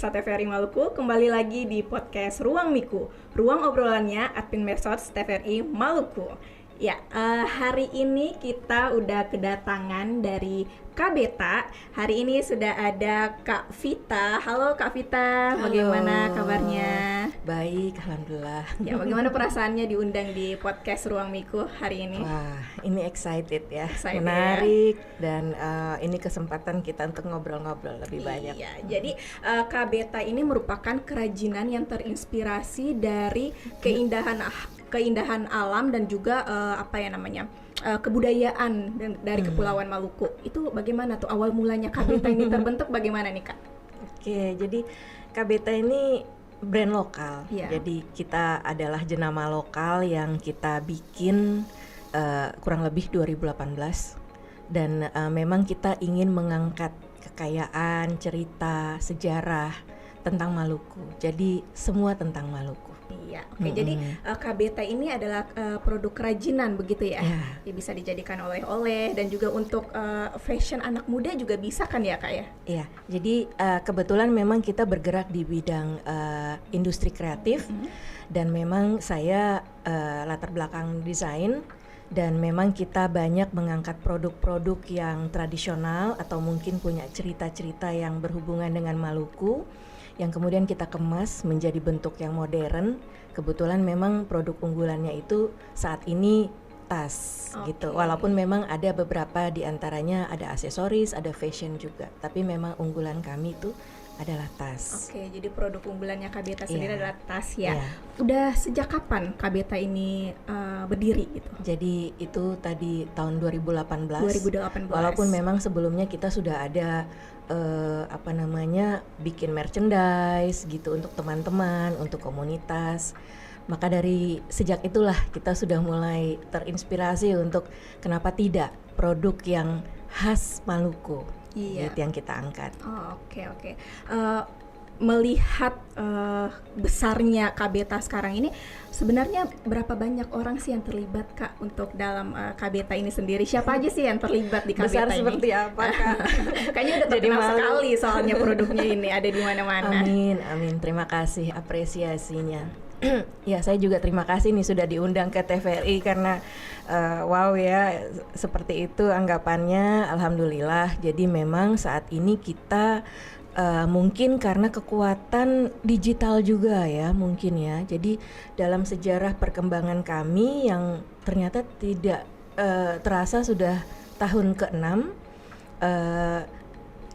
pemirsa TVRI Maluku, kembali lagi di podcast Ruang Miku, ruang obrolannya admin medsos TVRI Maluku. Ya, hari ini kita udah kedatangan dari Kabeta. Hari ini sudah ada Kak Vita. Halo Kak Vita, bagaimana kabarnya? Baik, alhamdulillah. Ya, bagaimana perasaannya diundang di podcast Ruang Miku hari ini? Wah, ini excited ya, ya? menarik dan ini kesempatan kita untuk ngobrol-ngobrol lebih banyak. Iya, jadi Kabeta ini merupakan kerajinan yang terinspirasi dari keindahan alam dan juga kebudayaan dari Kepulauan Maluku. Itu bagaimana tuh awal mulanya Kabeta ini terbentuk, bagaimana nih Kak? Oke, jadi Kabeta ini brand lokal. Jadi kita adalah jenama lokal yang kita bikin kurang lebih 2018 dan memang kita ingin mengangkat kekayaan, cerita, sejarah tentang Maluku. Jadi semua tentang Maluku. Iya, oke. Jadi Kabeta ini adalah produk kerajinan begitu ya? Ya, bisa dijadikan oleh-oleh dan juga untuk fashion anak muda juga bisa kan ya Kak ya? Iya, jadi kebetulan memang kita bergerak di bidang industri kreatif dan memang saya latar belakang desain dan memang kita banyak mengangkat produk-produk yang tradisional atau mungkin punya cerita-cerita yang berhubungan dengan Maluku yang kemudian kita kemas menjadi bentuk yang modern. Kebetulan memang produk unggulannya itu saat ini tas gitu. Walaupun memang ada beberapa di antaranya ada aksesoris, ada fashion juga. Tapi memang unggulan kami itu adalah tas. Oke, jadi produk unggulannya Kabeta sendiri adalah tas ya. Udah sejak kapan Kabeta ini berdiri gitu? Jadi itu tadi tahun 2018. Walaupun memang sebelumnya kita sudah ada bikin merchandise gitu untuk teman-teman, untuk komunitas. Maka dari sejak itulah kita sudah mulai terinspirasi untuk kenapa tidak produk yang khas Maluku. Itu yang kita angkat. Oke. Melihat besarnya Kabeta sekarang ini, sebenarnya berapa banyak orang sih yang terlibat Kak untuk dalam Kabeta ini sendiri? Siapa aja sih yang terlibat di Kabeta Besar ini? seperti apa Kak? Kayaknya udah terkenal sekali soalnya produknya ini ada di mana-mana. Amin. Terima kasih apresiasinya. Ya, saya juga terima kasih nih sudah diundang ke TVRI karena wow ya, seperti itu anggapannya. Alhamdulillah. Jadi memang saat ini kita mungkin karena kekuatan digital juga ya, mungkin ya. Jadi dalam sejarah perkembangan kami yang ternyata tidak terasa sudah tahun ke-6,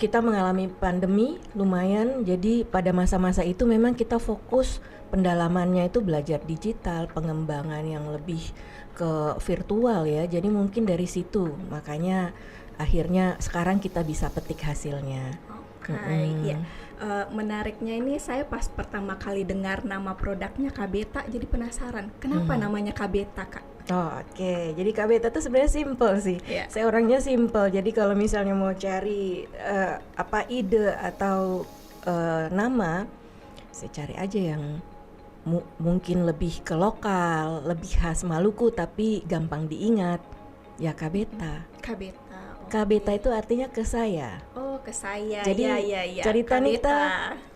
kita mengalami pandemi lumayan. Jadi pada masa-masa itu memang kita fokus pendalamannya itu belajar digital, pengembangan yang lebih ke virtual ya. Jadi mungkin dari situ makanya akhirnya sekarang kita bisa petik hasilnya. Iya. Menariknya ini saya pas pertama kali dengar nama produknya Kabeta jadi penasaran. Kenapa namanya Kabeta Kak? Oke. Jadi Kabeta tuh sebenarnya simple sih. Saya orangnya simple. Jadi kalau misalnya mau cari ide atau nama, saya cari aja yang mungkin lebih ke lokal, lebih khas Maluku tapi gampang diingat. Ya Kabeta. Kabeta itu artinya ke saya. Oh, ke saya. Jadi cerita Kabeta. kita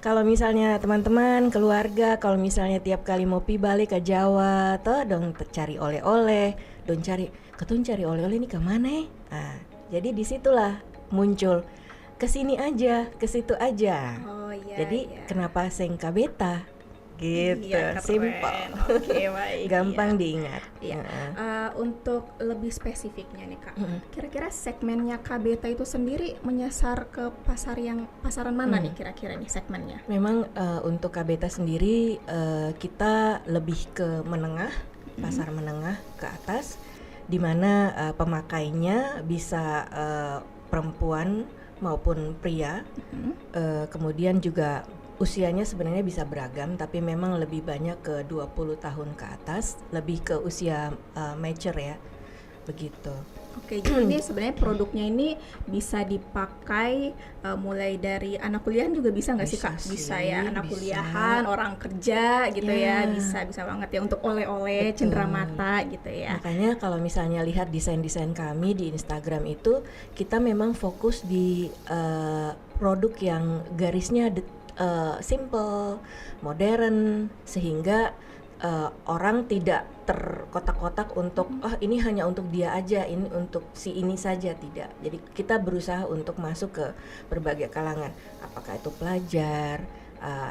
kalau misalnya teman-teman, keluarga, kalau misalnya tiap kali mau pi balik ke Jawa, toh dong cari oleh-oleh, dong cari oleh-oleh ini ke mana? Nah, jadi disitulah muncul kesini aja, ke situ aja. Jadi kenapa sing Kabeta? Gitu, simple. Oke, baik. Gampang diingat. Iya. Untuk lebih spesifiknya nih Kak, kira-kira segmennya Kabeta itu sendiri menyasar ke pasaran mana nih kira-kira nih segmennya? Memang untuk Kabeta sendiri kita lebih ke menengah, pasar menengah ke atas, di mana pemakainya bisa perempuan maupun pria, kemudian juga usianya sebenarnya bisa beragam, tapi memang lebih banyak ke 20 tahun ke atas, lebih ke usia mature ya, begitu. Oke, jadi ini sebenarnya produknya ini bisa dipakai mulai dari anak kuliahan juga bisa nggak sih Kak? Bisa ya, anak kuliahan, orang kerja gitu ya, bisa banget ya untuk oleh-oleh, cenderamata gitu ya. Makanya kalau misalnya lihat desain-desain kami di Instagram itu, kita memang fokus di produk yang garisnya simple, modern, sehingga orang tidak terkotak-kotak untuk ini hanya untuk dia aja, ini untuk si ini saja, tidak. Jadi kita berusaha untuk masuk ke berbagai kalangan, apakah itu pelajar,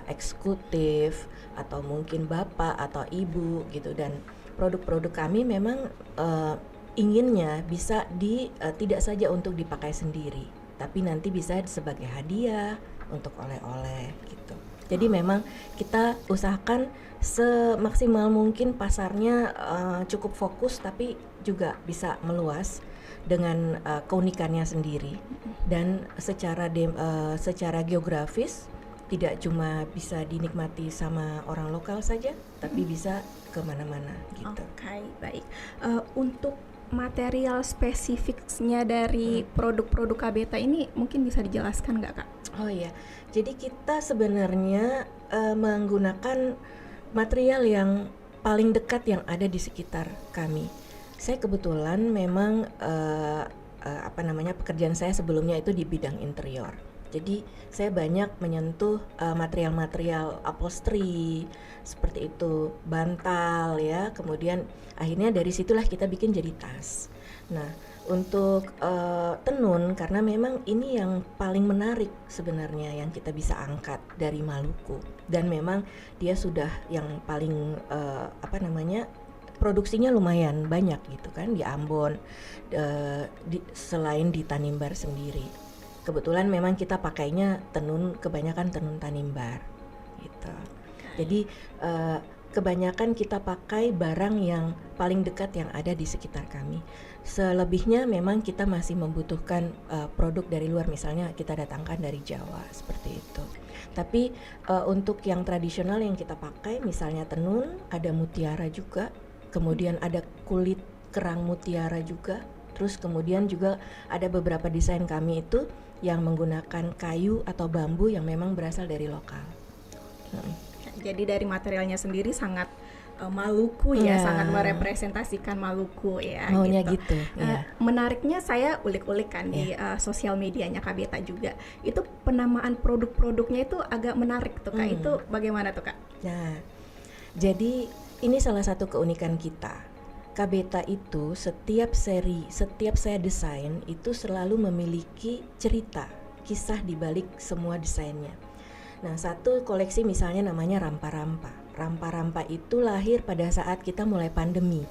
eksekutif, atau mungkin bapak atau ibu gitu. Dan produk-produk kami memang inginnya bisa tidak saja untuk dipakai sendiri, tapi nanti bisa sebagai hadiah untuk oleh-oleh gitu. Jadi memang kita usahakan semaksimal mungkin pasarnya cukup fokus, tapi juga bisa meluas dengan keunikannya sendiri. Dan secara geografis tidak cuma bisa dinikmati sama orang lokal saja, tapi bisa kemana-mana gitu. Oke, baik. Untuk material spesifiknya dari produk-produk Kabeta ini mungkin bisa dijelaskan nggak, Kak? Oh iya, jadi kita sebenarnya menggunakan material yang paling dekat yang ada di sekitar kami. Saya kebetulan memang pekerjaan saya sebelumnya itu di bidang interior. Jadi saya banyak menyentuh material-material upholstery seperti itu, bantal ya. Kemudian akhirnya dari situlah kita bikin jadi tas. Nah, untuk tenun, karena memang ini yang paling menarik sebenarnya yang kita bisa angkat dari Maluku, dan memang dia sudah yang paling produksinya lumayan banyak gitu kan di Ambon, selain di Tanimbar sendiri. Kebetulan memang kita pakainya kebanyakan tenun Tanimbar gitu. Jadi kebanyakan kita pakai barang yang paling dekat yang ada di sekitar kami. Selebihnya memang kita masih membutuhkan produk dari luar, misalnya kita datangkan dari Jawa seperti itu. Tapi untuk yang tradisional yang kita pakai, misalnya tenun, ada mutiara juga, kemudian ada kulit kerang mutiara juga, terus kemudian juga ada beberapa desain kami itu yang menggunakan kayu atau bambu yang memang berasal dari lokal. Jadi dari materialnya sendiri sangat Maluku ya, sangat merepresentasikan Maluku ya. Maunya gitu. Menariknya saya ulik-ulik kan di sosial medianya Kabeta juga. Itu penamaan produk-produknya itu agak menarik tuh, Kak. Itu bagaimana tuh, Kak? Nah, jadi ini salah satu keunikan kita. Kabeta itu setiap saya desain itu selalu memiliki cerita, kisah di balik semua desainnya. Nah, satu koleksi misalnya namanya rampa-rampa. Rampa-rampa itu lahir pada saat kita mulai pandemi,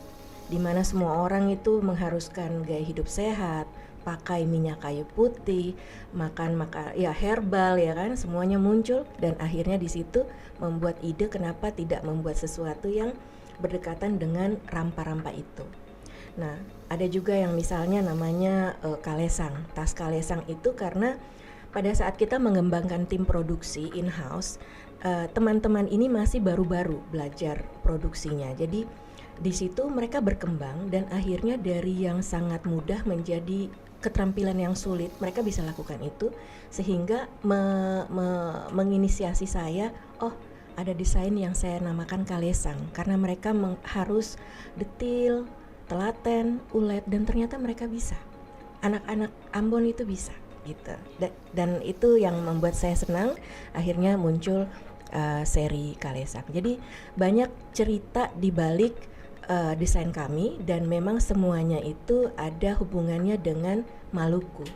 di mana semua orang itu mengharuskan gaya hidup sehat, pakai minyak kayu putih, makan herbal ya kan, semuanya muncul, dan akhirnya di situ membuat ide kenapa tidak membuat sesuatu yang berdekatan dengan rampa-rampa itu. Nah, ada juga yang misalnya namanya kalesang. Tas kalesang itu karena pada saat kita mengembangkan tim produksi in-house, teman-teman ini masih baru-baru belajar produksinya. Jadi di situ mereka berkembang, dan akhirnya dari yang sangat mudah menjadi keterampilan yang sulit, mereka bisa lakukan itu, sehingga menginisiasi saya, ada desain yang saya namakan kalesang, karena mereka harus detil, telaten, ulet, dan ternyata mereka bisa. Anak-anak Ambon itu bisa gitu. Dan itu yang membuat saya senang, akhirnya muncul seri kalesang. Jadi banyak cerita di balik desain kami, dan memang semuanya itu ada hubungannya dengan Maluku.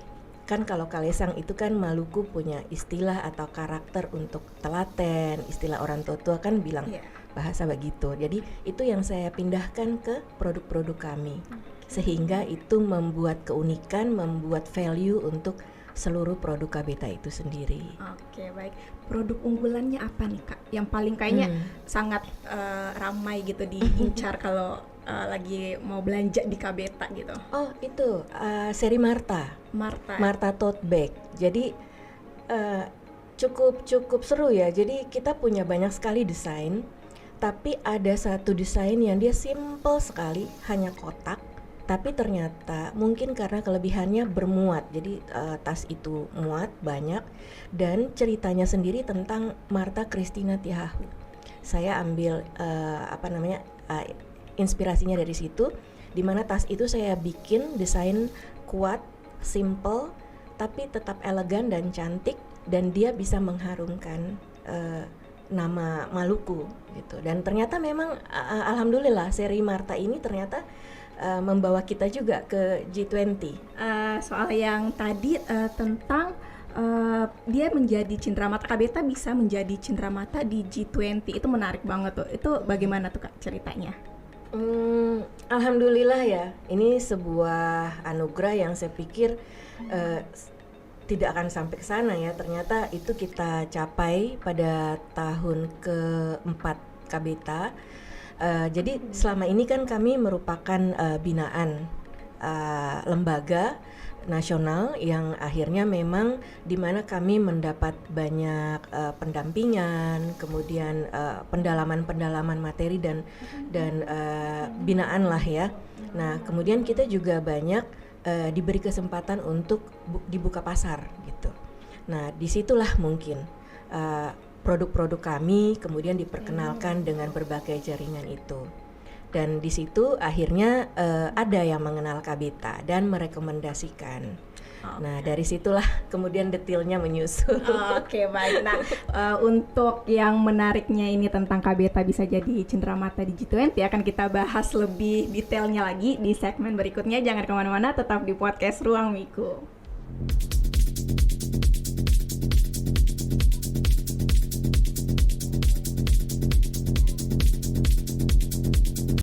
Kan kalau kalesang itu kan Maluku punya istilah atau karakter untuk telaten, istilah orang tua kan bilang bahasa begitu. Jadi itu yang saya pindahkan ke produk-produk kami, sehingga itu membuat keunikan, membuat value untuk seluruh produk Kabeta itu sendiri. Oke, baik. Produk unggulannya apa nih, Kak? Yang paling kayaknya sangat ramai gitu diincar kalau lagi mau belanja di Kabeta gitu. Oh, itu seri Marta tote bag. Jadi cukup seru ya. Jadi kita punya banyak sekali desain, tapi ada satu desain yang dia simple sekali, hanya kotak, tapi ternyata mungkin karena kelebihannya bermuat. Jadi tas itu muat banyak, dan ceritanya sendiri tentang Marta Christina Tiahahu. Saya ambil inspirasinya dari situ, di mana tas itu saya bikin desain kuat, simple, tapi tetap elegan dan cantik, dan dia bisa mengharumkan nama Maluku gitu. Dan ternyata memang alhamdulillah seri Marta ini ternyata membawa kita juga ke G20. Soal yang tadi tentang dia menjadi cenderamata, Kabeta bisa menjadi cenderamata di G20, itu menarik banget tuh. Itu bagaimana tuh Kak ceritanya? Alhamdulillah ya, ini sebuah anugerah yang saya pikir tidak akan sampai ke sana ya. Ternyata itu kita capai pada tahun keempat Kabeta. Jadi selama ini kan kami merupakan binaan lembaga nasional yang akhirnya memang di mana kami mendapat banyak pendampingan, kemudian pendalaman materi dan binaan lah ya. Nah, kemudian kita juga banyak diberi kesempatan untuk dibuka pasar gitu. Nah, disitulah mungkin produk-produk kami kemudian diperkenalkan dengan berbagai jaringan itu. Dan di situ akhirnya ada yang mengenal Kabeta dan merekomendasikan. Nah, dari situlah kemudian detailnya menyusul. Oke, baik. Nah, untuk yang menariknya ini tentang Kabeta bisa jadi cenderamata di G20 akan kita bahas lebih detailnya lagi di segmen berikutnya. Jangan kemana-mana, tetap di podcast Ruang Miku.